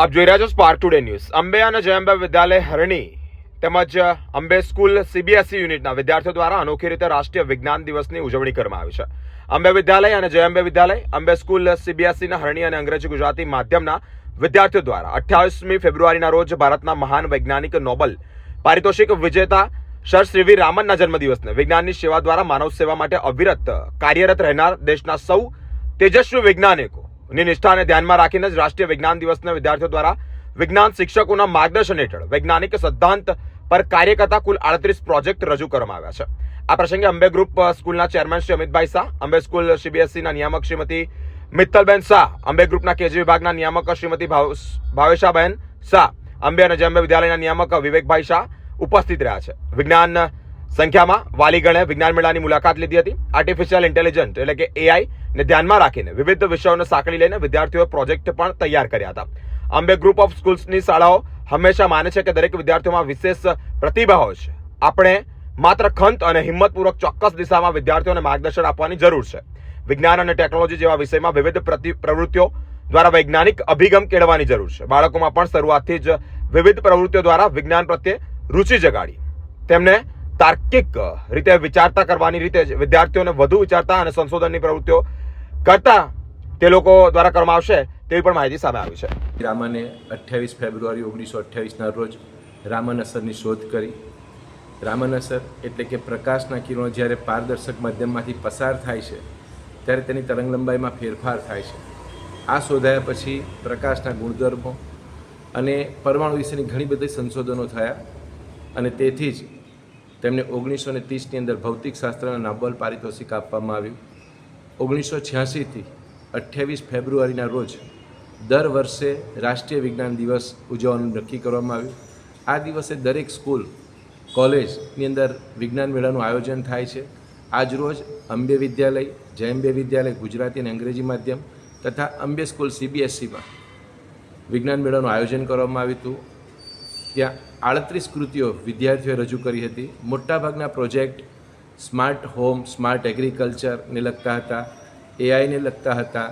આપ જોઈ રહ્યા છો સ્પાર્ક ટુડે ન્યૂઝ। અંબે અને જય વિદ્યાલય હરણી તેમજ અંબે સ્કૂલ સીબીએસઈ યુનિટના વિદ્યાર્થીઓ દ્વારા અનોખી રીતે રાષ્ટ્રીય વિજ્ઞાન દિવસની ઉજવણી કરવામાં આવી છે। અંબે વિદ્યાલય અને જય વિદ્યાલય અંબે સ્કૂલ સીબીએસઈના હરણી અને અંગ્રેજી ગુજરાતી માધ્યમના વિદ્યાર્થીઓ દ્વારા 28મી ફેબ્રુઆરીના રોજ ભારતના મહાન વૈજ્ઞાનિક નોબેલ પારિતોષિક વિજેતા સર સીવી રામનના જન્મદિવસને વિજ્ઞાનની સેવા દ્વારા માનવ સેવા માટે અવિરત કાર્યરત રહેનાર દેશના સૌ તેજસ્વી વૈજ્ઞાનિકો ની નિષ્ઠાને ધ્યાનમાં રાખીને જ રાષ્ટ્રીય વિજ્ઞાન દિવસને વિદ્યાર્થીઓ દ્વારા વિજ્ઞાન શિક્ષકોના માર્ગદર્શન હેઠળ વૈજ્ઞાનિક સિદ્ધાંત પર કાર્ય કરતા કુલ 38 પ્રોજેક્ટ રજૂ કરવામાં આવ્યા છે। આ પ્રસંગે અંબે ગ્રુપ સ્કૂલના ચેરમેન શ્રી અમિતભાઈ શાહ, અંબે સ્કૂલ સીબીએસઈના નિયામક શ્રીમતી મિત્તલબેન શાહ, અંબે ગ્રુપના કેજી વિભાગના નિયામક શ્રીમતી ભાવેશાબેન શાહ, અંબે અને જય વિદ્યાલયના નિયામક વિવેકભાઈ શાહ ઉપસ્થિત રહ્યા છે। વિજ્ઞાન સંખ્યામાં વાલીગણે વિજ્ઞાન મેળાની મુલાકાત લીધી હતી। આર્ટિફિશિયલ ઇન્ટેલિજન્સ એટલે કે એઆઈ ને ધ્યાનમાં રાખીને વિવિધ વિષયોને સાંકળી લઈને વિદ્યાર્થીઓએ પ્રોજેક્ટ પણ તૈયાર કર્યા હતા। અંબે ગ્રુપ ઓફ સ્કૂલ્સની શાળાઓ હંમેશા માને છે કે દરેક વિદ્યાર્થીઓમાં વિશેષ પ્રતિભા હોય છે। આપણે માત્ર ખંત અને હિંમતપૂર્વક ચોક્કસ દિશામાં વિદ્યાર્થીઓને માર્ગદર્શન આપવાની જરૂર છે। વિજ્ઞાન અને ટેકનોલોજી જેવા વિષયમાં વિવિધ પ્રવૃત્તિઓ દ્વારા વૈજ્ઞાનિક અભિગમ કેળવવાની જરૂર છે। બાળકોમાં પણ શરૂઆતથી જ વિવિધ પ્રવૃત્તિઓ દ્વારા વિજ્ઞાન પ્રત્યે રુચિ જગાડી તેમને તાર્કિક રીતે વિચારતા કરવાની રીતે વિદ્યાર્થીઓને વધુ વિચારતા અને સંશોધનની પ્રવૃત્તિઓ કરતા તે લોકો દ્વારા કરવામાં આવશે તેવી પણ માહિતી સામે આવી છે। રામને 28 ફેબ્રુઆરી 1928ના રોજ રામન અસરની શોધ કરી। રામન અસર એટલે કે પ્રકાશના કિરણો જ્યારે પારદર્શક માધ્યમમાંથી પસાર થાય છે ત્યારે તેની તરંગલંબાઈમાં ફેરફાર થાય છે। આ શોધાયા પછી પ્રકાશના ગુણધર્મો અને પરમાણુ વિશેની ઘણી બધી સંશોધનો થયા અને તેથી જ તેમને 1930ની અંદર ભૌતિકશાસ્ત્રના નોબેલ પારિતોષિક આપવામાં આવ્યું। 1986થી 28 ફેબ્રુઆરીના રોજ દર વર્ષે રાષ્ટ્રીય વિજ્ઞાન દિવસ ઉજવવાનું નક્કી કરવામાં આવ્યું। આ દિવસે દરેક સ્કૂલ કોલેજની અંદર વિજ્ઞાન મેળાનું આયોજન થાય છે। આજરોજ અંબે વિદ્યાલય, જય વિદ્યાલય ગુજરાતી અને અંગ્રેજી માધ્યમ તથા અંબે સ્કૂલ સીબીએસઈમાં વિજ્ઞાન મેળાનું આયોજન કરવામાં આવ્યું હતું। ત્યાં 38 કૃતિઓ વિદ્યાર્થીઓએ રજૂ કરી હતી। મોટાભાગના પ્રોજેક્ટ સ્માર્ટ હોમ, સ્માર્ટ એગ્રીકલ્ચરને લગતા હતા, એઆઈને લગતા હતા।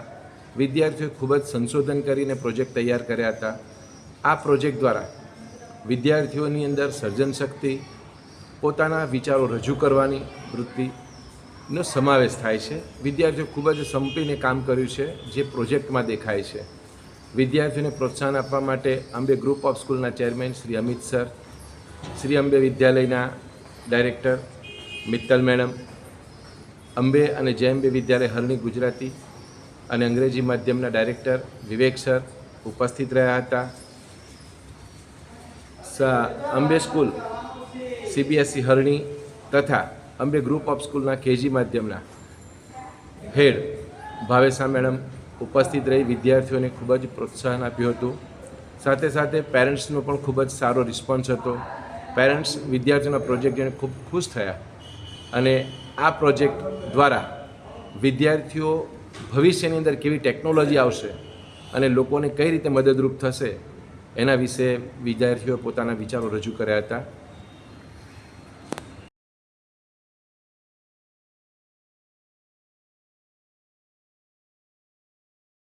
વિદ્યાર્થીઓએ ખૂબ જ સંશોધન કરીને પ્રોજેક્ટ તૈયાર કર્યા હતા। આ પ્રોજેક્ટ દ્વારા વિદ્યાર્થીઓની અંદર સર્જન શક્તિ, પોતાના વિચારો રજૂ કરવાની વૃત્તિનો સમાવેશ થાય છે। વિદ્યાર્થીઓ ખૂબ જ સંપીને કામ કર્યું છે જે પ્રોજેક્ટમાં દેખાય છે। વિદ્યાર્થીઓને પ્રોત્સાહન આપવા માટે અંબે ગ્રુપ ઓફ સ્કૂલના ચેરમેન શ્રી અમિત સર, શ્રી અંબે વિદ્યાલયના ડાયરેક્ટર મિત્તલ મેડમ, અંબે અને જય વિદ્યાલય હરણી ગુજરાતી અને અંગ્રેજી માધ્યમના ડાયરેક્ટર વિવેક સર ઉપસ્થિત રહ્યા હતા। અંબે સ્કૂલ સીબીએસઈ હરણી તથા અંબે ગ્રુપ ઓફ સ્કૂલના કેજી માધ્યમના હેડ ભાવેશા મેડમ ઉપસ્થિત રહી વિદ્યાર્થીઓને ખૂબ જ પ્રોત્સાહન આપ્યું હતું। સાથે સાથે પેરેન્ટ્સનો પણ ખૂબ જ સારો રિસ્પોન્સ હતો। પેરેન્ટ્સ વિદ્યાર્થીઓના પ્રોજેક્ટ જોઈને ખૂબ ખુશ થયા અને આ પ્રોજેક્ટ દ્વારા વિદ્યાર્થીઓ ભવિષ્યની અંદર કેવી ટેકનોલોજી આવશે અને લોકોને કઈ રીતે મદદરૂપ થશે એના વિશે વિદ્યાર્થીઓ પોતાના વિચારો રજૂ કર્યા હતા।